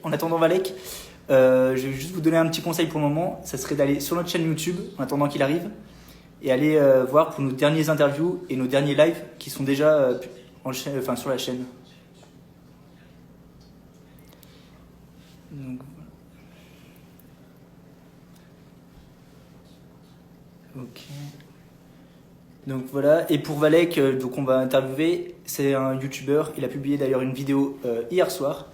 En attendant Valek, je vais juste vous donner un petit conseil pour le moment. Ça serait d'aller sur notre chaîne YouTube en attendant qu'il arrive et aller voir pour nos derniers interviews et nos derniers lives qui sont déjà enfin, sur la chaîne. Donc, ok. Donc voilà. Et pour Valek, donc on va interviewer. C'est un YouTuber. Il a publié d'ailleurs une vidéo hier soir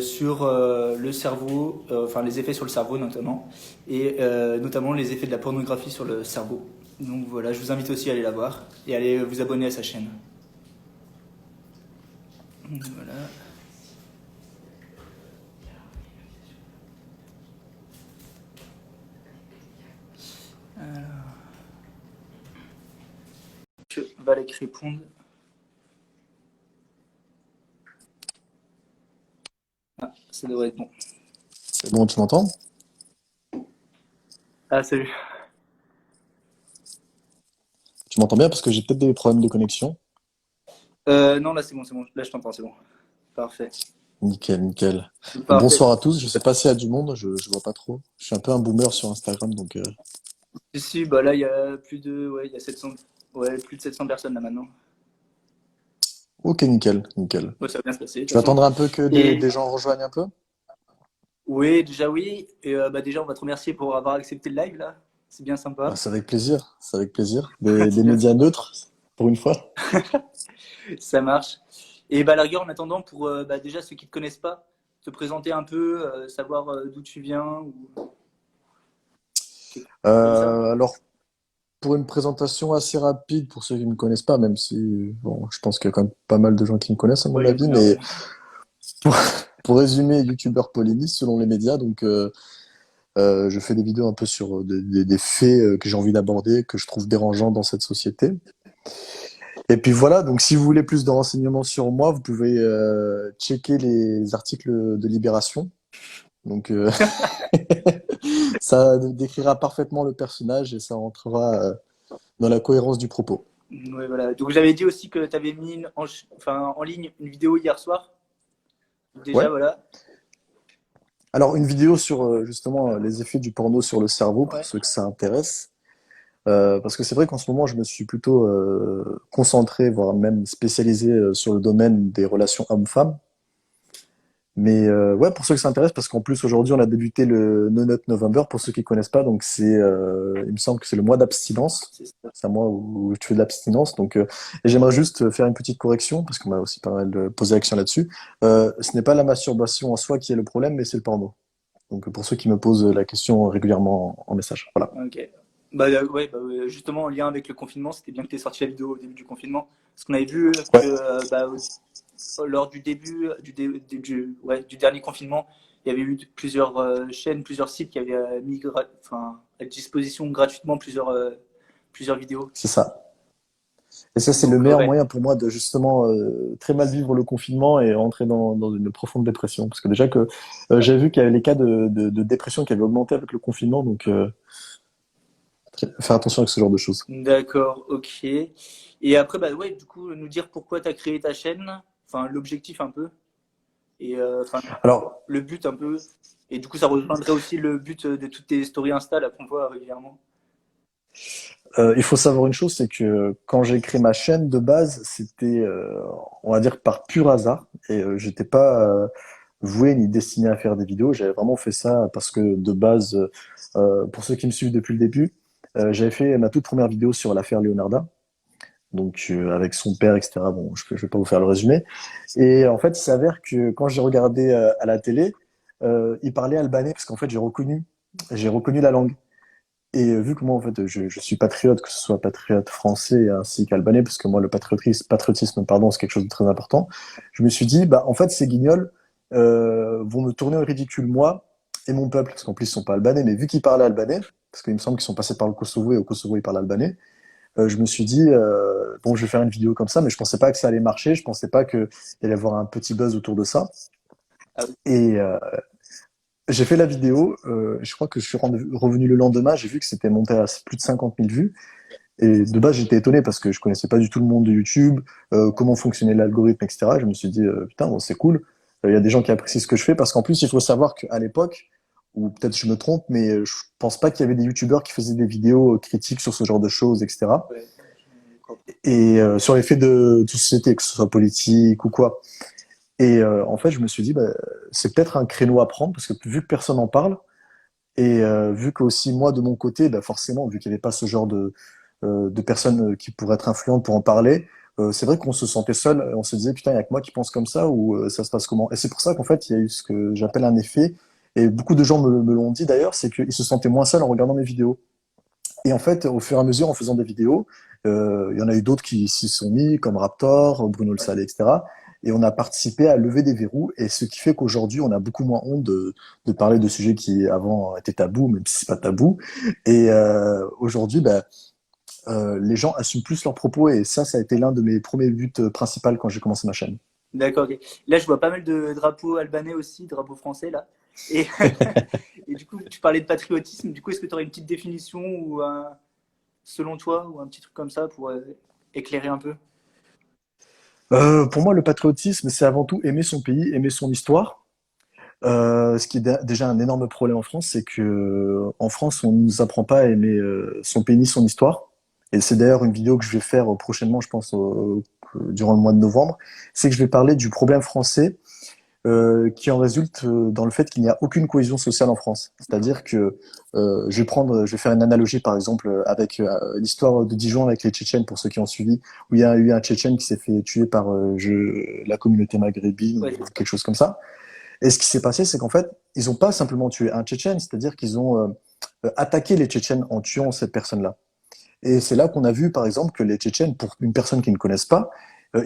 sur le cerveau, enfin les effets sur le cerveau notamment, et notamment les effets de la pornographie sur le cerveau. Donc voilà, je vous invite aussi à aller la voir et à aller vous abonner à sa chaîne. Donc, voilà. Alors, que Valek réponde. Ah, ça devrait être bon. C'est bon, tu m'entends? Ah, salut. Tu m'entends bien parce que j'ai peut-être des problèmes de connexion. Non, là c'est bon, c'est bon. Là je t'entends, c'est bon. Parfait. Nickel, nickel. Parfait. Bonsoir à tous. Je sais pas s'il y a du monde, je vois pas trop. Je suis un peu un boomer sur Instagram, donc Ici, bah là il y a plus de, ouais, il y a 700, ouais, plus de 700 personnes là maintenant. ok, nickel, nickel. Ouais, ça va bien se passer de Tu toute vas façon. attendre un peu que Et des gens rejoignent un peu? oui, déjà oui. Et bah déjà, on va te remercier pour avoir accepté le live là. C'est bien Bah, sympa. c'est avec plaisir, c'est avec plaisir. Des C'est bien médias sympa. neutres, pour une fois. Ça marche. Et bah, à la rigueur, en attendant, pour bah, déjà ceux qui te connaissent pas, te présenter un peu, savoir d'où tu viens ou quelque chose comme ça. Alors, pour une présentation assez rapide, pour ceux qui me connaissent pas, même si, bon, je pense qu'il y a quand même pas mal de gens qui me connaissent à mon Ouais, il y a avis, moyen, ouais. mais pour, pour résumer, youtubeur polémiste selon les médias, donc je fais des vidéos un peu sur des faits que j'ai envie d'aborder, que je trouve dérangeants dans cette société. Et puis voilà, donc si vous voulez plus de renseignements sur moi, vous pouvez checker les articles de Libération. Donc ça décrira parfaitement le personnage et ça rentrera dans la cohérence du propos. Ouais, voilà. Donc j'avais dit aussi que tu avais mis enfin, en ligne une vidéo hier soir. Déjà, Ouais. voilà. Alors une vidéo sur justement les effets du porno sur le cerveau pour Ouais. ceux que ça intéresse. Parce que c'est vrai qu'en ce moment, je me suis plutôt concentré, voire même spécialisé sur le domaine des relations hommes-femmes. Mais ouais, pour ceux que ça intéresse, parce qu'en plus aujourd'hui, on a débuté le No Nut November, pour ceux qui connaissent pas, donc il me semble que c'est le mois d'abstinence. C'est ça. C'est un mois où tu fais de l'abstinence. Donc, et j'aimerais juste faire une petite correction, parce qu'on m'a aussi pas mal posé l'action là-dessus. Ce n'est pas la masturbation en soi qui est le problème, mais c'est le porno. Donc, pour ceux qui me posent la question régulièrement en message. Voilà. Ok. Bah, ouais, bah, ouais, justement, en lien avec le confinement, c'était bien que tu aies sorti la vidéo au début du confinement. Parce qu'on avait vu que Ouais, bah, lors du début ouais, du dernier confinement, il y avait eu plusieurs chaînes, plusieurs sites qui avaient mis enfin, à disposition gratuitement plusieurs vidéos. c'est ça. Et ça, c'est le Donc, meilleur ouais. moyen pour moi de justement très mal vivre le confinement et entrer dans une profonde dépression. Parce que déjà que j'ai vu qu'il y avait les cas de dépression qui avaient augmenté avec le confinement, donc faire attention avec ce genre de choses. D'accord, ok. Et après, bah, ouais, du coup, nous dire pourquoi tu as créé ta chaîne, enfin, l'objectif un peu, et enfin, Alors, le but un peu. Et du coup, ça rejoindrait aussi le but de toutes tes stories Insta là qu'on voit régulièrement. il faut savoir une chose, c'est que quand j'ai créé ma chaîne de base, c'était, on va dire, par pur hasard. Et j'étais pas voué ni destiné à faire des vidéos. J'avais vraiment fait ça parce que de base, pour ceux qui me suivent depuis le début, j'avais fait ma toute première vidéo sur l'affaire Leonarda. Donc avec son père, etc. Bon, je vais pas vous faire le résumé. Et en fait, il s'avère que quand j'ai regardé à la télé, il parlait albanais parce qu'en fait, j'ai reconnu la langue. Et vu que moi, en fait, je suis patriote, que ce soit patriote français ainsi qu'albanais, parce que moi, le patriotisme, pardon, c'est quelque chose de très important. Je me suis dit, bah, en fait, ces guignols vont me tourner au ridicule moi et mon peuple, parce qu'en plus, ils sont pas albanais, mais vu qu'ils parlent albanais, parce qu'il me semble qu'ils sont passés par le Kosovo et au Kosovo, ils parlent albanais. Je me suis dit, bon, je vais faire une vidéo comme ça, mais je pensais pas que ça allait marcher, je pensais pas qu'il allait y avoir un petit buzz autour de ça. Ah oui. Et j'ai fait la vidéo, je crois que je suis revenu le lendemain, j'ai vu que c'était monté à plus de 50 000 vues. Et de base, j'étais étonné parce que je connaissais pas du tout le monde de YouTube, comment fonctionnait l'algorithme, etc. Je me suis dit, putain, bon, c'est cool. Il y a des gens qui apprécient ce que je fais parce qu'en plus, il faut savoir qu'à l'époque, ou peut-être je me trompe, mais je pense pas qu'il y avait des youtubeurs qui faisaient des vidéos critiques sur ce genre de choses, etc. Ouais. Et sur les faits de société, que ce soit politique ou quoi. Et en fait, je me suis dit, bah, c'est peut-être un créneau à prendre parce que vu que personne n'en parle, et vu que aussi moi de mon côté, bah, forcément, vu qu'il n'y avait pas ce genre de personnes qui pourraient être influentes pour en parler, c'est vrai qu'on se sentait seul. On se disait putain, il y a que moi qui pense comme ça ou ça se passe comment? Et c'est pour ça qu'en fait, il y a eu ce que j'appelle un effet. Et beaucoup de gens me l'ont dit d'ailleurs, c'est qu'ils se sentaient moins seuls en regardant mes vidéos. Et en fait, au fur et à mesure, en faisant des vidéos, il y en a eu d'autres qui s'y sont mis, comme Raptor, Bruno Le Salé, etc. Et on a participé à lever des verrous, et ce qui fait qu'aujourd'hui, on a beaucoup moins honte de parler de sujets qui avant étaient tabous, même si c'est pas tabou. Et aujourd'hui, bah, les gens assument plus leurs propos, et ça a été l'un de mes premiers buts principaux quand j'ai commencé ma chaîne. D'accord, ok. Là, je vois pas mal de drapeaux albanais aussi, drapeaux français, là. Et, et du coup, tu parlais de patriotisme. Du coup, est-ce que tu aurais une petite définition ou selon toi, ou un petit truc comme ça pour éclairer un peu? Pour moi, le patriotisme, c'est avant tout aimer son pays, aimer son histoire. Ce qui est déjà un énorme problème en France, c'est que en France, on ne nous apprend pas à aimer son pays ni son histoire. Et c'est d'ailleurs une vidéo que je vais faire prochainement, je pense, durant le mois de novembre. C'est que je vais parler du problème français qui en résulte dans le fait qu'il n'y a aucune cohésion sociale en France. C'est-à-dire que je vais faire une analogie par exemple avec l'histoire de Dijon avec les Tchétchènes pour ceux qui ont suivi, où il y a eu un Tchétchène qui s'est fait tuer par la communauté maghrébine Ouais, ou quelque chose comme ça. Et ce qui s'est passé, c'est qu'en fait, ils n'ont pas simplement tué un Tchétchène, c'est-à-dire qu'ils ont attaqué les Tchétchènes en tuant cette personne-là. Et c'est là qu'on a vu, par exemple, que les Tchétchènes, pour une personne qu'ils ne connaissent pas,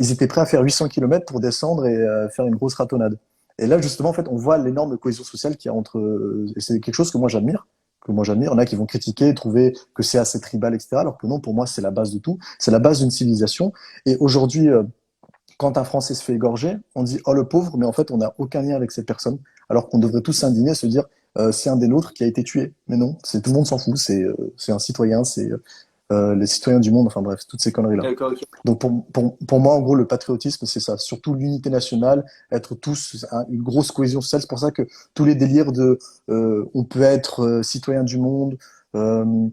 ils étaient prêts à faire 800 kilomètres pour descendre et faire une grosse ratonnade. Et là, justement, en fait, on voit l'énorme cohésion sociale qu'il y a entre... et c'est quelque chose que moi j'admire. Que moi j'admire. Il y en a qui vont critiquer, trouver que c'est assez tribal, etc. Alors que non, pour moi, c'est la base de tout. C'est la base d'une civilisation. Et aujourd'hui, quand un Français se fait égorger, on dit oh le pauvre, mais en fait on n'a aucun lien avec cette personne, alors qu'on devrait tous s'indigner, se dire c'est un des nôtres qui a été tué. Mais non, c'est tout le monde s'en fout, c'est un citoyen, c'est les citoyens du monde, enfin bref, toutes ces conneries là. d'accord, ok. Donc pour moi en gros le patriotisme c'est ça, surtout l'unité nationale, être tous une grosse cohésion sociale. C'est pour ça que tous les délires de on peut être citoyen du monde, euh,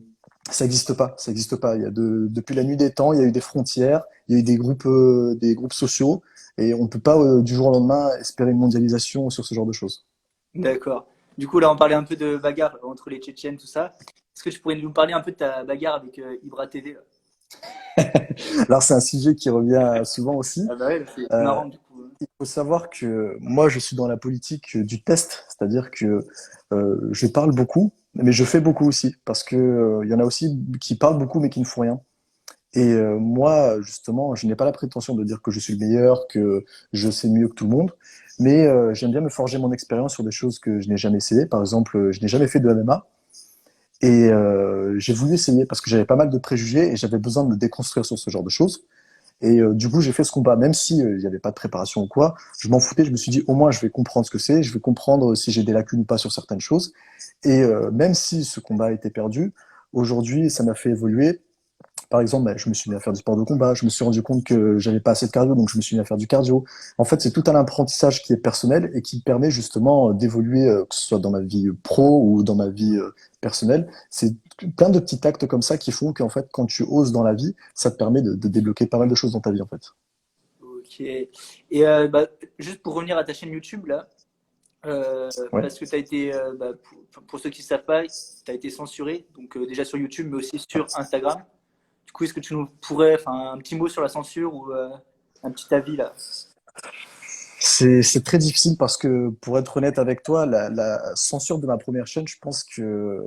ça n'existe pas, ça n'existe pas. Depuis la nuit des temps, il y a eu des frontières, il y a eu des groupes sociaux, et on ne peut pas du jour au lendemain espérer une mondialisation sur ce genre de choses. D'accord. Du coup, là, on parlait un peu de bagarre entre les Tchétchènes, tout ça. Est-ce que tu pourrais nous parler un peu de ta bagarre avec Ibra TV là? Alors c'est un sujet qui revient souvent aussi. Ah bah ouais, c'est Euh, marrant du coup. il faut savoir que moi je suis dans la politique du test, c'est-à-dire que je parle beaucoup, mais je fais beaucoup aussi, parce que il y en a aussi qui parlent beaucoup mais qui ne font rien. Et moi, justement, je n'ai pas la prétention de dire que je suis le meilleur, que je sais mieux que tout le monde, mais j'aime bien me forger mon expérience sur des choses que je n'ai jamais essayé. Par exemple, je n'ai jamais fait de MMA et j'ai voulu essayer parce que j'avais pas mal de préjugés et j'avais besoin de me déconstruire sur ce genre de choses. Et du coup, j'ai fait ce combat, même si il n'y avait pas de préparation ou quoi. Je m'en foutais. Je me suis dit, au moins, je vais comprendre ce que c'est, je vais comprendre si j'ai des lacunes ou pas sur certaines choses. Et même si ce combat a été perdu, aujourd'hui, ça m'a fait évoluer. Par exemple, bah, je me suis mis à faire du sport de combat, je me suis rendu compte que j'avais pas assez de cardio, donc je me suis mis à faire du cardio. En fait, c'est tout un apprentissage qui est personnel et qui permet justement d'évoluer, que ce soit dans ma vie pro ou dans ma vie personnelle. C'est plein de petits actes comme ça qui font qu'en fait, quand tu oses dans la vie, ça te permet de débloquer pas mal de choses dans ta vie, en fait. Ok. Et bah, juste pour revenir à ta chaîne YouTube là, Ouais. parce que tu as été, bah, pour ceux qui ne savent pas, tu as été censuré, donc déjà sur YouTube, mais aussi sur Instagram. Du coup, est-ce que tu nous pourrais, enfin, un petit mot sur la censure ou un petit avis là? C'est très difficile parce que, pour être honnête avec toi, la censure de ma première chaîne, je pense que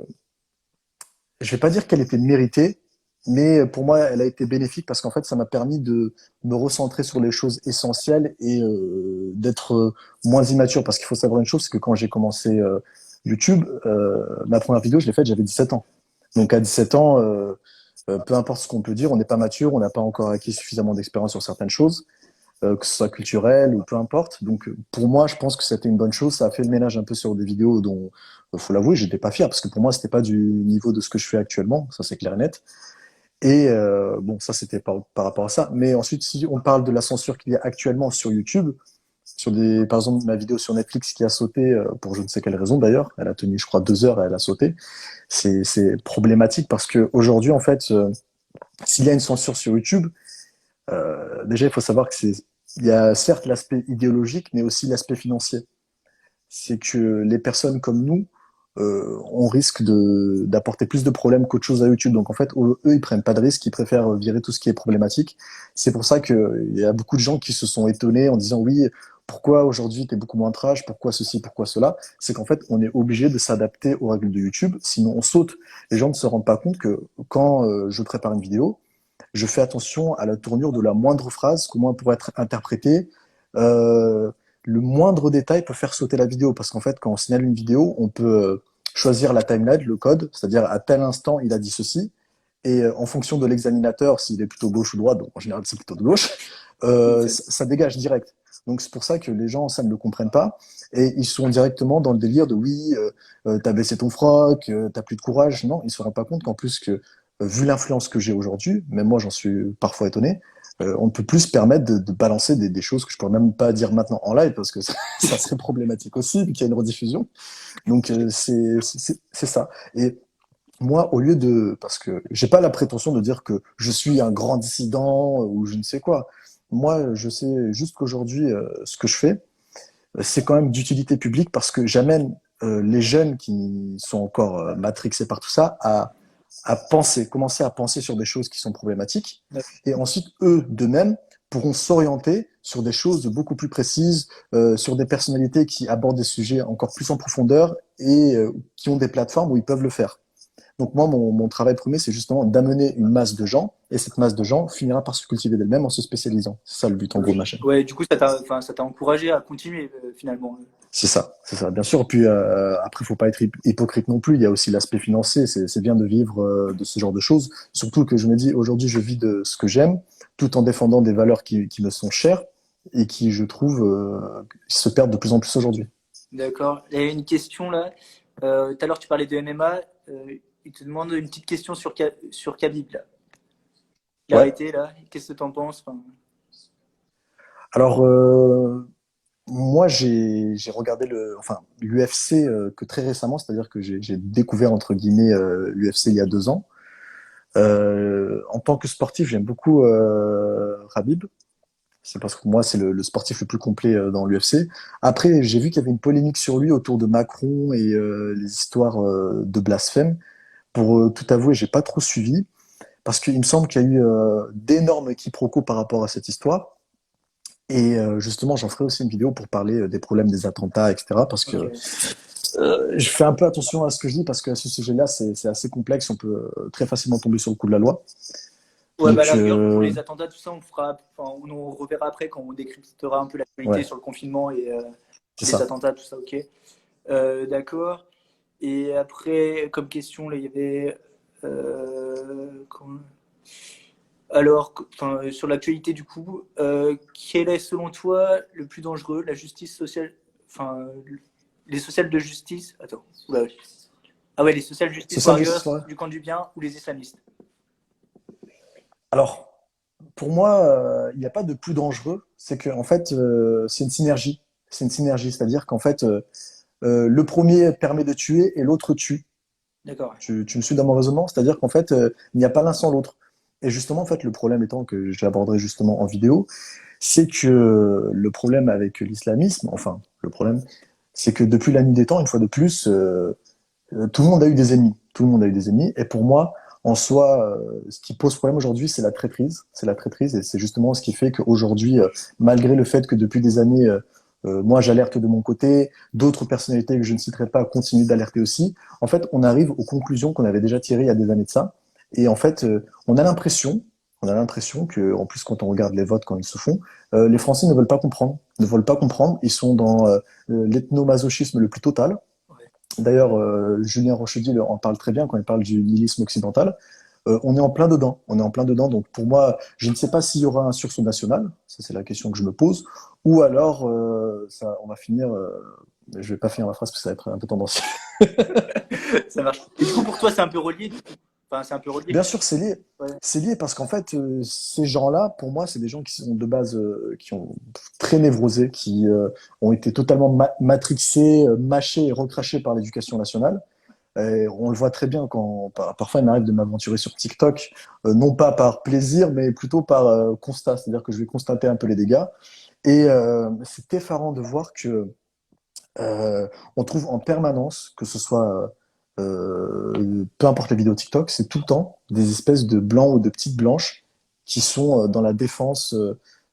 je vais pas dire qu'elle était méritée, mais pour moi, elle a été bénéfique parce qu'en fait, ça m'a permis de me recentrer sur les choses essentielles et d'être moins immature. Parce qu'il faut savoir une chose, c'est que quand j'ai commencé YouTube, ma première vidéo, je l'ai faite, j'avais 17 ans. Donc à 17 ans, peu importe ce qu'on peut dire, on n'est pas mature, on n'a pas encore acquis suffisamment d'expérience sur certaines choses, que ce soit culturel ou peu importe. Donc pour moi, je pense que c'était une bonne chose. Ça a fait le ménage un peu sur des vidéos dont, faut l'avouer, j'étais pas fier parce que pour moi, c'était pas du niveau de ce que je fais actuellement. Ça, c'est clair et net. Et bon, ça, c'était par rapport à ça. Mais ensuite, si on parle de la censure qu'il y a actuellement sur YouTube, par exemple, ma vidéo sur Netflix qui a sauté, pour je ne sais quelle raison d'ailleurs, elle a tenu, je crois, 2 heures et elle a sauté. C'est problématique parce que aujourd'hui, en fait, s'il y a une censure sur YouTube, déjà, il faut savoir que il y a certes l'aspect idéologique, mais aussi l'aspect financier. C'est que les personnes comme nous, on risque d'apporter plus de problèmes qu'autre chose à YouTube. Donc en fait, eux, ils prennent pas de risques, ils préfèrent virer tout ce qui est problématique. C'est pour ça qu'il y a beaucoup de gens qui se sont étonnés en disant oui, pourquoi aujourd'hui tu es beaucoup moins trash, pourquoi ceci, pourquoi cela. C'est qu'en fait, on est obligé de s'adapter aux règles de YouTube, sinon on saute. Les gens ne se rendent pas compte que quand je prépare une vidéo, je fais attention à la tournure de la moindre phrase, comment elle pourrait être interprétée. Euh, le moindre détail peut faire sauter la vidéo, parce qu'en fait, quand on signale une vidéo, on peut choisir la timeline, le code, c'est-à-dire à tel instant, il a dit ceci, et en fonction de l'examinateur, s'il est plutôt gauche ou droite, donc en général, c'est plutôt de gauche, ça dégage direct. Donc c'est pour ça que les gens, ça ne le comprennent pas, et ils sont directement dans le délire de oui, t'as baissé ton froc, t'as plus de courage. Non, ils se rendent pas compte qu'en plus que vu l'influence que j'ai aujourd'hui, même moi j'en suis parfois étonné, on ne peut plus se permettre de balancer des choses que je pourrais même pas dire maintenant en live parce que ça serait problématique aussi vu qu'il y a une rediffusion. Donc c'est ça. Et moi, au lieu de, parce que j'ai pas la prétention de dire que je suis un grand dissident ou je ne sais quoi. Moi, je sais juste qu'aujourd'hui, ce que je fais, c'est quand même d'utilité publique parce que j'amène les jeunes qui sont encore matrixés par tout ça à penser, commencer à penser sur des choses qui sont problématiques. Et ensuite, eux, d'eux-mêmes, pourront s'orienter sur des choses beaucoup plus précises, sur des personnalités qui abordent des sujets encore plus en profondeur et qui ont des plateformes où ils peuvent le faire. Donc moi, mon travail premier, c'est justement d'amener une masse de gens, et cette masse de gens finira par se cultiver d'elle-même en se spécialisant. C'est ça le but en gros de ma chaîne. Ouais, du coup, ça t'a encouragé à continuer finalement. C'est ça, c'est ça, bien sûr. Puis après, faut pas être hypocrite non plus. Il y a aussi l'aspect financier. C'est bien de vivre de ce genre de choses. Surtout que je me dis, aujourd'hui, je vis de ce que j'aime, tout en défendant des valeurs qui me sont chères et qui, je trouve, se perdent de plus en plus aujourd'hui. D'accord. Il y a une question là. Tout à l'heure, tu parlais de MMA. Il te demande une petite question sur Khabib là. Il a Ouais. arrêté là. Qu'est-ce que tu en penses? Enfin, Alors, moi, j'ai regardé enfin, l'UFC que très récemment, c'est-à-dire que j'ai découvert entre guillemets l'UFC il y a 2 ans. En tant que sportif, j'aime beaucoup Khabib. C'est parce que moi, c'est le sportif le plus complet dans l'UFC. Après, j'ai vu qu'il y avait une polémique sur lui autour de Macron et les histoires de blasphème. Pour tout avouer, j'ai pas trop suivi parce qu'il me semble qu'il y a eu d'énormes quiproquos par rapport à cette histoire. Et justement, j'en ferai aussi une vidéo pour parler des problèmes des attentats, etc. Parce que ok. je fais un peu attention à ce que je dis parce que ce sujet-là, c'est assez complexe. On peut très facilement tomber sur le coup de la loi. Ouais, bah à Donc, la rigueur, pour les attentats, tout ça, on reverra après quand on décryptera un peu l'actualité ouais, sur le confinement et c'est les ça. attentats, tout ça, ok. D'accord. Et après, comme question, là, il y avait. Comment- Alors, sur l'actualité, du coup, quel est selon toi le plus dangereux, la justice sociale, enfin, les sociales de justice, attends, oula, ouais. Ah ouais, les social C'est justice ça, warriors Justice Warrior. du camp du bien ou les islamistes? Alors, pour moi, il n'y a pas de plus dangereux. C'est que, en fait, c'est une synergie. C'est une synergie, c'est-à-dire qu'en fait, le premier permet de tuer et l'autre tue. D'accord, ouais. Tu me suis dans mon raisonnement? C'est-à-dire qu'en fait, il n'y a pas l'un sans l'autre. Et justement, en fait, le problème étant que j'aborderai justement en vidéo, c'est que le problème avec l'islamisme, enfin, le problème, c'est que depuis la nuit des temps, une fois de plus, tout le monde a eu des ennemis. Tout le monde a eu des ennemis. Et pour moi, en soi, ce qui pose problème aujourd'hui, c'est la traîtrise. C'est la traîtrise. Et c'est justement ce qui fait qu'aujourd'hui, malgré le fait que depuis des années, moi, j'alerte de mon côté, d'autres personnalités que je ne citerai pas continuent d'alerter aussi. En fait, on arrive aux conclusions qu'on avait déjà tirées il y a des années de ça. Et en fait, on a l'impression que, en plus, quand on regarde les votes quand ils se font, les Français ne veulent pas comprendre, ne veulent pas comprendre. Ils sont dans l'ethnomasochisme le plus total. Ouais. D'ailleurs, Julien Rochedier en parle très bien quand il parle du nihilisme occidental. On est en plein dedans. On est en plein dedans. Donc pour moi, je ne sais pas s'il y aura un sursaut national. Ça, c'est la question que je me pose. Ou alors, on va finir. Je vais pas finir ma phrase parce que ça va être un peu tendancieux. Ça marche. Et du coup, pour toi, c'est un peu relié, du coup. Enfin, c'est un peu relié. Bien sûr, c'est lié. Ouais. C'est lié parce qu'en fait, ces gens-là, pour moi, c'est des gens qui sont de base, qui ont très névrosés, qui ont été totalement matrixés, mâchés et recrachés par l'éducation nationale. Et on le voit très bien quand parfois il m'arrive de m'aventurer sur TikTok, non pas par plaisir, mais plutôt par constat. C'est-à-dire que je vais constater un peu les dégâts. Et c'est effarant de voir que on trouve en permanence, que ce soit peu importe les vidéos TikTok, c'est tout le temps des espèces de blancs ou de petites blanches qui sont dans la défense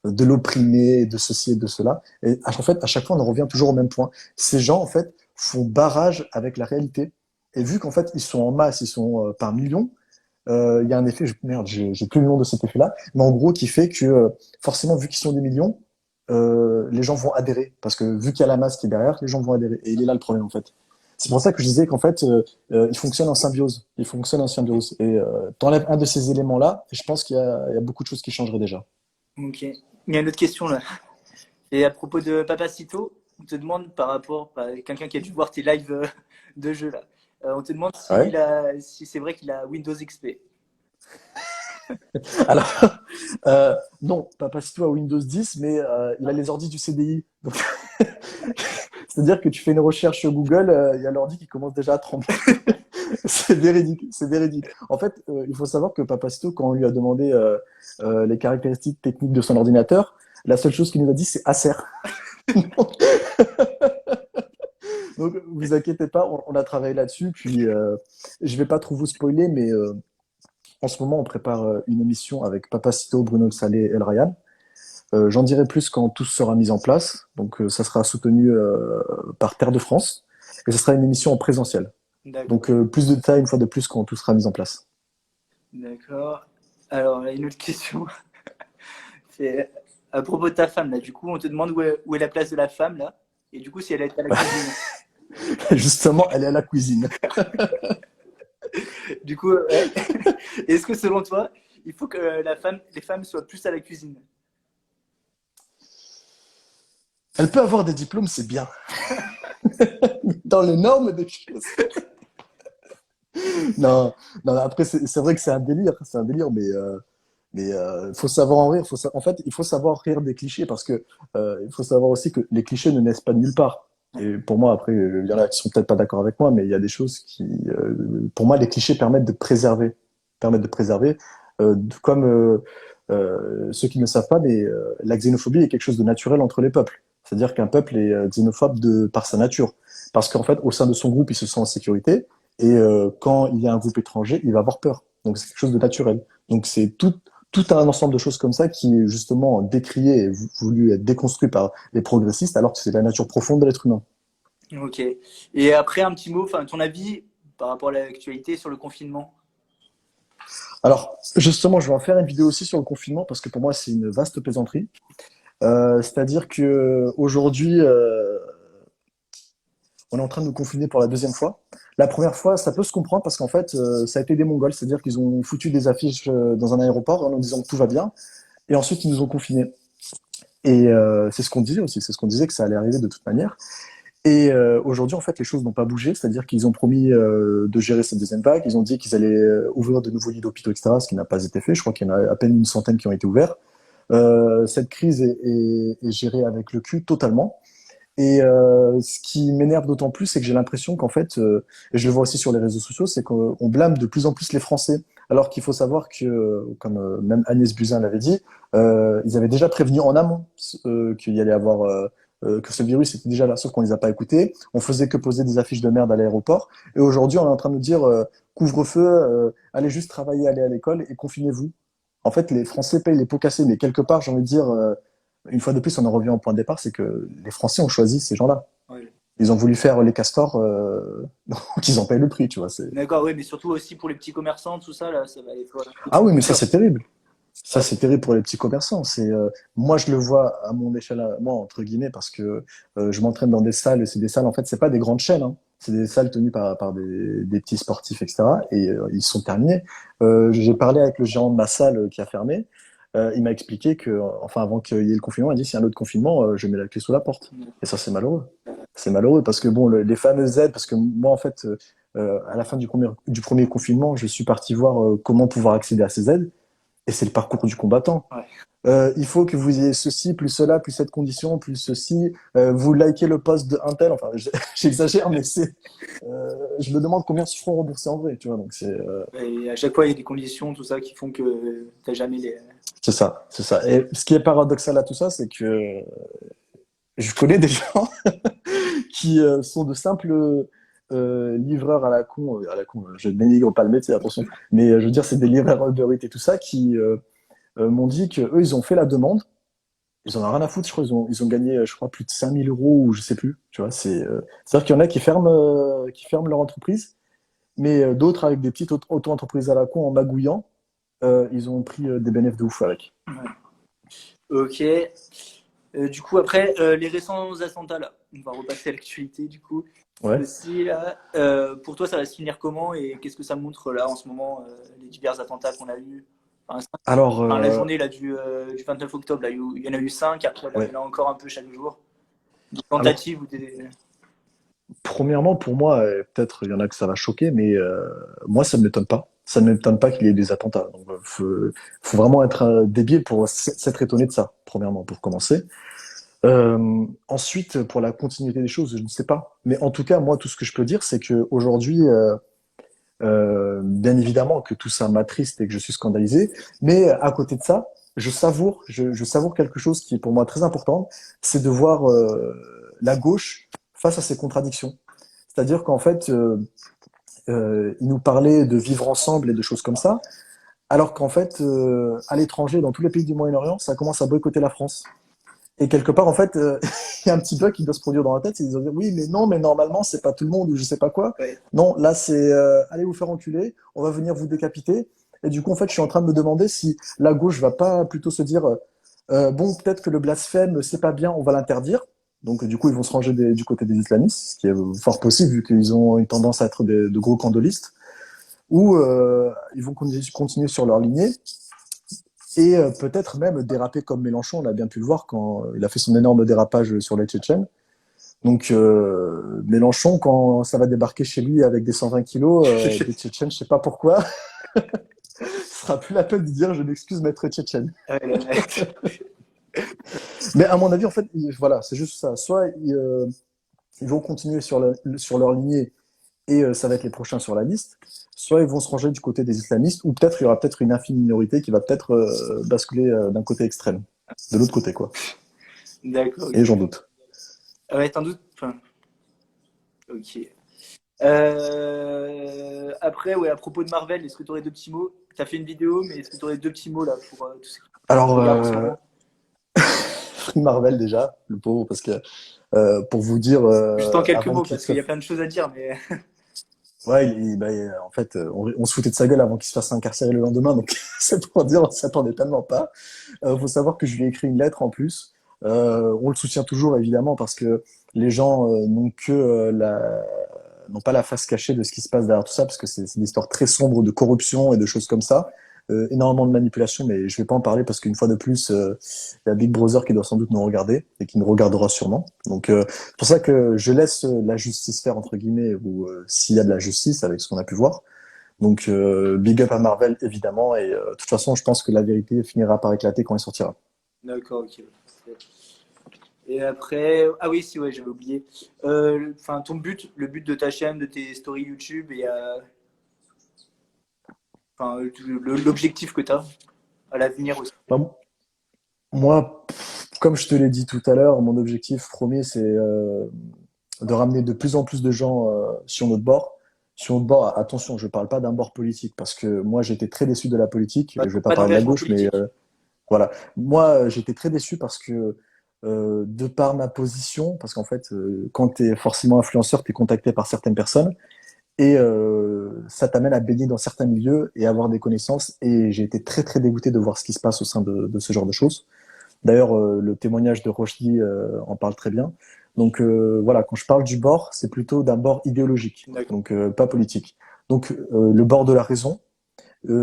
de l'opprimé, de ceci et de cela. Et en fait, à chaque fois, on en revient toujours au même point. Ces gens, en fait, font barrage avec la réalité. Et vu qu'en fait, ils sont en masse, ils sont par millions, il y a un effet, merde, j'ai plus le nom de cet effet-là, mais en gros, qui fait que forcément, vu qu'ils sont des millions, les gens vont adhérer. Parce que vu qu'il y a la masse qui est derrière, les gens vont adhérer. Et il est là le problème, en fait. C'est pour ça que je disais qu'en fait, il fonctionne en symbiose. Il fonctionne en symbiose. Et t'enlèves un de ces éléments-là, et je pense qu'il y a beaucoup de choses qui changeraient déjà. Ok. Il y a une autre question là. Et à propos de Papacito, on te demande par rapport à quelqu'un qui a dû voir tes lives de jeu là. On te demande Ouais. si c'est vrai qu'il a Windows XP. Alors, non, pas Papacito à Windows 10, mais il a les ordis du CDI. Donc, c'est-à-dire que tu fais une recherche sur Google, il y a l'ordi qui commence déjà à trembler. C'est véridique, c'est véridique. En fait, il faut savoir que Papacito, quand on lui a demandé les caractéristiques techniques de son ordinateur, la seule chose qu'il nous a dit, c'est Acer. Donc, vous inquiétez pas, on a travaillé là-dessus. Puis, je vais pas trop vous spoiler, mais en ce moment, on prépare une émission avec Papacito, Bruno Salé et El Ryan. J'en dirai plus quand tout sera mis en place. Donc, ça sera soutenu par Terre de France. Et ce sera une émission en présentiel. D'accord. Donc, plus de détails une fois de plus quand tout sera mis en place. D'accord. Alors, là, une autre question. C'est à propos de ta femme là. Du coup, on te demande où est la place de la femme là. Et du coup, si elle est à la cuisine. Justement, elle est à la cuisine. Du coup, est-ce que selon toi, il faut que les femmes soient plus à la cuisine? Elle peut avoir des diplômes, c'est bien. Dans les normes des choses. Non, non, après, c'est vrai que c'est un délire, mais faut savoir en rire. En fait, il faut savoir rire des clichés parce que il faut savoir aussi que les clichés ne naissent pas de nulle part. Et pour moi, après, il y en a qui sont peut-être pas d'accord avec moi, mais il y a des choses qui, pour moi, les clichés permettent de préserver, comme ceux qui ne savent pas, mais la xénophobie est quelque chose de naturel entre les peuples. C'est-à-dire qu'un peuple est xénophobe par sa nature, parce qu'en fait, au sein de son groupe, il se sent en sécurité, et quand il y a un groupe étranger, il va avoir peur. Donc c'est quelque chose de naturel. Donc c'est tout un ensemble de choses comme ça qui est justement décrié et voulu être déconstruit par les progressistes, alors que c'est la nature profonde de l'être humain. Ok. Et après, un petit mot, enfin, ton avis par rapport à l'actualité sur le confinement? Alors, justement, je vais en faire une vidéo aussi sur le confinement parce que pour moi, c'est une vaste plaisanterie. C'est-à-dire que aujourd'hui, on est en train de nous confiner pour la deuxième fois. La première fois, ça peut se comprendre parce qu'en fait, ça a été des Mongols, c'est-à-dire qu'ils ont foutu des affiches dans un aéroport en nous disant que tout va bien, et ensuite ils nous ont confinés. Et c'est ce qu'on disait aussi, c'est ce qu'on disait que ça allait arriver de toute manière. Et aujourd'hui, en fait, les choses n'ont pas bougé, c'est-à-dire qu'ils ont promis de gérer cette deuxième vague, ils ont dit qu'ils allaient ouvrir de nouveaux lits d'hôpitaux, etc., ce qui n'a pas été fait. Je crois qu'il y en a à peine une centaine qui ont été ouverts. Cette crise est gérée avec le cul totalement. Et ce qui m'énerve d'autant plus, c'est que j'ai l'impression qu'en fait, et je le vois aussi sur les réseaux sociaux, c'est qu'on blâme de plus en plus les Français. Alors qu'il faut savoir que, comme même Agnès Buzyn l'avait dit, ils avaient déjà prévenu en amont qu'il y allait avoir que ce virus était déjà là, sauf qu'on les a pas écoutés. On faisait que poser des affiches de merde à l'aéroport. Et aujourd'hui, on est en train de nous dire couvre-feu, allez juste travailler, allez à l'école et confinez-vous. En fait, les Français payent les pots cassés, mais quelque part, j'ai envie de dire, une fois de plus, on en revient au point de départ, c'est que les Français ont choisi ces gens-là. Ouais. Ils ont voulu faire les castors, donc ils en payent le prix, tu vois. D'accord, oui, mais surtout aussi pour les petits commerçants, tout ça, là, ça va aller. Voilà. Ah oui, mais ça, c'est terrible. Ça, Ouais. c'est terrible pour les petits commerçants. Moi, je le vois à mon échelle, moi, entre guillemets, parce que je m'entraîne dans des salles, et c'est des salles, en fait, c'est pas des grandes chaînes, hein. C'est des salles tenues par des petits sportifs, etc. Et ils sont terminés. J'ai parlé avec le gérant de ma salle qui a fermé. Il m'a expliqué que, enfin, avant qu'il y ait le confinement, il a dit, s'il y a un autre confinement, je mets la clé sous la porte. Et ça, c'est malheureux. C'est malheureux parce que, bon, les fameuses aides, parce que moi, en fait, À la fin du premier confinement, je suis parti voir comment pouvoir accéder à ces aides. Et c'est le parcours du combattant. Ouais. Il faut que vous ayez ceci, plus cela, plus cette condition, plus ceci. Vous likez le post de un tel. Enfin, j'exagère, mais je me demande combien se feront rembourser en vrai, tu vois. Donc Et à chaque fois, il y a des conditions, tout ça, qui font que t'as jamais les. c'est ça, c'est ça. Et ce qui est paradoxal à tout ça, c'est que je connais des gens qui sont de simples livreurs à la con, je ne dénigre pas le métier, attention, mais je veux dire, c'est des livreurs Uber Eats et tout ça qui m'ont dit que eux, ils ont fait la demande, ils en ont rien à foutre, je crois, ils ont gagné, je crois, plus de 5 000 € ou je sais plus, tu vois, c'est-à-dire qu'il y en a qui ferment leur entreprise, mais d'autres avec des petites auto-entreprises à la con en magouillant, ils ont pris des bénéfices de ouf avec. Ok. Du coup, après, les récents attentats, là, on va repasser à l'actualité, du coup. Ouais. Aussi, là, pour toi, ça va se finir comment et qu'est-ce que ça montre, là, en ce moment, les divers attentats qu'on a eus? Enfin, Alors, la journée là, du 29 octobre, là, il y en a eu 5, après, là, il y ouais. en a encore un peu chaque jour. Des Alors, tentatives ou des. premièrement, pour moi, peut-être il y en a que ça va choquer, mais moi, ça ne m'étonne pas. Ça ne m'étonne pas qu'il y ait des attentats. Donc, faut vraiment être débile pour s'être étonné de ça, premièrement, pour commencer. Ensuite, pour la continuité des choses, je ne sais pas. Mais en tout cas, moi, tout ce que je peux dire, c'est que aujourd'hui, bien évidemment que tout ça m'attriste et que je suis scandalisé, mais à côté de ça, je savoure quelque chose qui est pour moi très important, c'est de voir la gauche face à ses contradictions. C'est-à-dire qu'en fait, il nous parlait de vivre ensemble et de choses comme ça, alors qu'en fait, à l'étranger, dans tous les pays du Moyen-Orient, ça commence à boycotter la France. Et quelque part, en fait, il y a un petit bug qui doit se produire dans la tête, c'est de dire oui, mais non, mais normalement, c'est pas tout le monde ou je sais pas quoi. Ouais. Non, là, c'est allez vous faire enculer, on va venir vous décapiter. Et du coup, en fait, je suis en train de me demander si la gauche va pas plutôt se dire bon, peut-être que le blasphème, c'est pas bien, on va l'interdire. Donc, du coup, ils vont se ranger du côté des islamistes, ce qui est fort possible vu qu'ils ont une tendance à être de gros candolistes, ou ils vont continuer sur leur lignée et peut-être même déraper comme Mélenchon, on a bien pu le voir quand il a fait son énorme dérapage sur les Tchétchènes. Donc Mélenchon, quand ça va débarquer chez lui avec des 120 kilos, des Tchétchènes, je sais pas pourquoi, ce sera plus la peine de dire je m'excuse maître tchétchène. Ouais, Mais à mon avis, en fait, voilà, c'est juste ça. Soit ils vont continuer sur leur lignée et ça va être les prochains sur la liste, soit ils vont se ranger du côté des islamistes, ou peut-être il y aura peut-être une infime minorité qui va peut-être basculer d'un côté extrême, de l'autre côté, quoi. d'accord, Et ok. j'en doute. Ouais, t'en doutes? Enfin, ok. Après, ouais, à propos de Marvel, est-ce que tu aurais deux petits mots? T'as fait une vidéo, mais est-ce que tu aurais deux petits mots là pour tous ceux qui Alors, regardent en ce moment? Free Marvel déjà, le pauvre, parce que pour vous dire, Juste en quelques avant mots, qu'il parce se... qu'il y a plein de choses à dire, mais. Ouais, en fait, on se foutait de sa gueule avant qu'il se fasse incarcérer le lendemain, donc c'est pour dire, on s'y attendait tellement pas. Faut savoir que je lui ai écrit une lettre en plus. On le soutient toujours, évidemment, parce que les gens n'ont pas la face cachée de ce qui se passe derrière tout ça, parce que c'est une histoire très sombre de corruption et de choses comme ça. Énormément de manipulation, mais je vais pas en parler parce qu'une fois de plus, il y a Big Brother qui doit sans doute nous regarder et qui nous regardera sûrement. Donc, c'est pour ça que je laisse la justice faire, entre guillemets, ou s'il y a de la justice avec ce qu'on a pu voir. Donc, big up à Marvel, évidemment, et de toute façon, je pense que la vérité finira par éclater quand il sortira. D'accord, ok. Et après, ah oui, si, ouais, j'avais oublié. Enfin, ton but, le but de ta chaîne, de tes stories YouTube et enfin, l'objectif que tu as à l'avenir aussi. Enfin, moi, comme je te l'ai dit tout à l'heure, mon objectif premier, c'est de ramener de plus en plus de gens sur notre bord. Sur notre bord, attention, je ne parle pas d'un bord politique, parce que moi, j'étais très déçu de la politique. Pas, Je ne vais pas pas parler de la d'engagement gauche, mais politique. voilà. Moi, j'étais très déçu parce que, de par ma position, parce qu'en fait, quand tu es forcément influenceur, tu es contacté par certaines personnes, et ça t'amène à baigner dans certains milieux et avoir des connaissances. Et j'ai été très, très dégoûté de voir ce qui se passe au sein de ce genre de choses. D'ailleurs, le témoignage de Rochdy en parle très bien. Donc voilà, quand je parle du bord, c'est plutôt d'un bord idéologique, D'accord. donc pas politique. Donc le bord de la raison,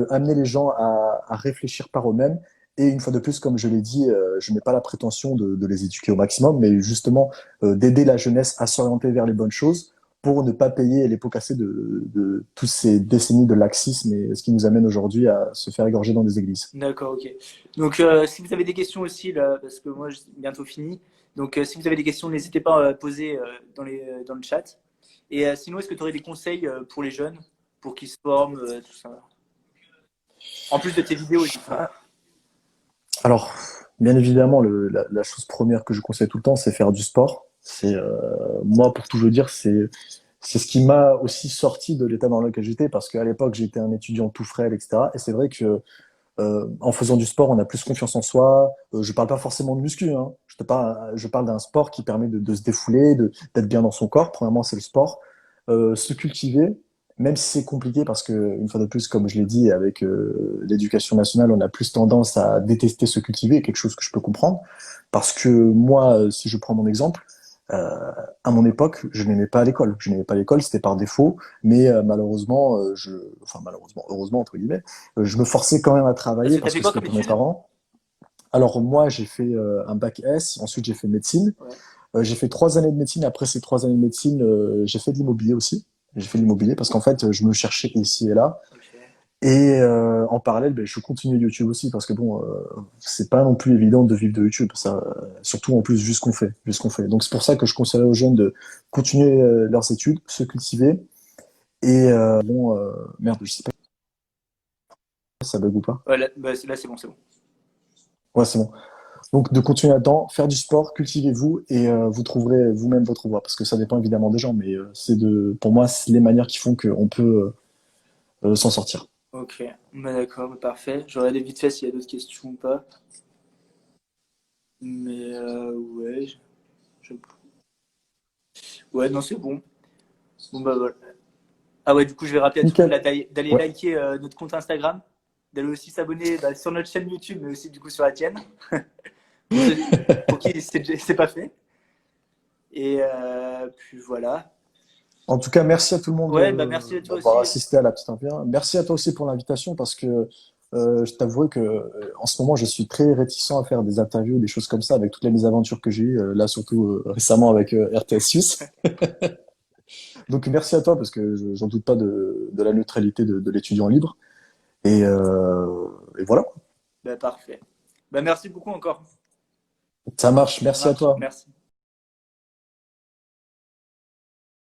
amener les gens à réfléchir par eux-mêmes. Et une fois de plus, comme je l'ai dit, je n'ai pas la prétention de les éduquer au maximum, mais justement d'aider la jeunesse à s'orienter vers les bonnes choses pour ne pas payer les pots cassés de toutes ces décennies de laxisme et ce qui nous amène aujourd'hui à se faire égorger dans des églises. D'accord, ok. Donc, si vous avez des questions aussi, là, parce que moi, j'ai bientôt fini. Donc, si vous avez des questions, n'hésitez pas à poser dans le chat. Et sinon, est-ce que tu aurais des conseils pour les jeunes, pour qu'ils se forment, tout ça? En plus de tes vidéos, évidemment. Alors, bien évidemment, la chose première que je conseille tout le temps, c'est faire du sport. Moi, pour tout vous dire, c'est ce qui m'a aussi sorti de l'état dans lequel j'étais, parce qu'à l'époque, j'étais un étudiant tout frêle, etc. Et c'est vrai que en faisant du sport, on a plus confiance en soi. Je parle pas forcément de muscu, hein. Je parle d'un sport qui permet de se défouler, d'être bien dans son corps. Premièrement, c'est le sport. Se cultiver, même si c'est compliqué, parce que une fois de plus, comme je l'ai dit, avec l'éducation nationale, on a plus tendance à détester se cultiver, quelque chose que je peux comprendre. Parce que moi, si je prends mon exemple, à mon époque, je n'aimais pas l'école. Je n'aimais pas l'école, c'était par défaut, mais malheureusement, enfin malheureusement, heureusement entre guillemets, je me forçais quand même à Parce travailler que tu as parce fait que quoi c'était comme pour mes étude? parents. Alors moi, j'ai fait un bac S, ensuite j'ai fait médecine. Ouais, J'ai fait 3 années de médecine. Après ces 3 années de médecine, j'ai fait de l'immobilier aussi. J'ai fait de l'immobilier parce qu'en fait, je me cherchais ici et là. ok. Et en parallèle, ben, je continue YouTube aussi parce que bon, c'est pas non plus évident de vivre de YouTube. Ça, surtout en plus vu ce qu'on fait, vu ce qu'on fait. Donc c'est pour ça que je conseillerais aux jeunes de continuer leurs études, se cultiver. Et merde, je sais pas si ça bug ou pas. Ouais, là, là, c'est bon, c'est bon. Ouais, c'est bon. Donc de continuer là-dedans, faire du sport, cultivez-vous et vous trouverez vous-même votre voie parce que ça dépend évidemment des gens, mais pour moi, c'est les manières qui font qu'on peut s'en sortir. Ok, bah, d'accord, bah, parfait. J'aurais des vite fait s'il y a d'autres questions ou pas. Mais ouais, je- ouais, non, c'est bon. Bon, bah voilà. Ah ouais, du coup, je vais rappeler à tout le monde là, Nickel. d'aller Ouais. liker notre compte Instagram, d'aller aussi s'abonner bah, sur notre chaîne YouTube, mais aussi du coup sur la tienne, pour qui c'est pas fait. Et puis voilà. En tout cas, merci à tout le monde Ouais, bah merci à toi d'avoir aussi. assisté à la petite interview. Merci à toi aussi pour l'invitation parce que je t'avoue que en ce moment, je suis très réticent à faire des interviews, des choses comme ça avec toutes les mésaventures que j'ai eues, là surtout récemment avec RTS Suisse. Donc merci à toi parce que j'en doute pas de la neutralité de l'étudiant libre. Et voilà, Bah parfait. Bah merci beaucoup encore. ça marche. Ça Merci à marche. toi. Merci.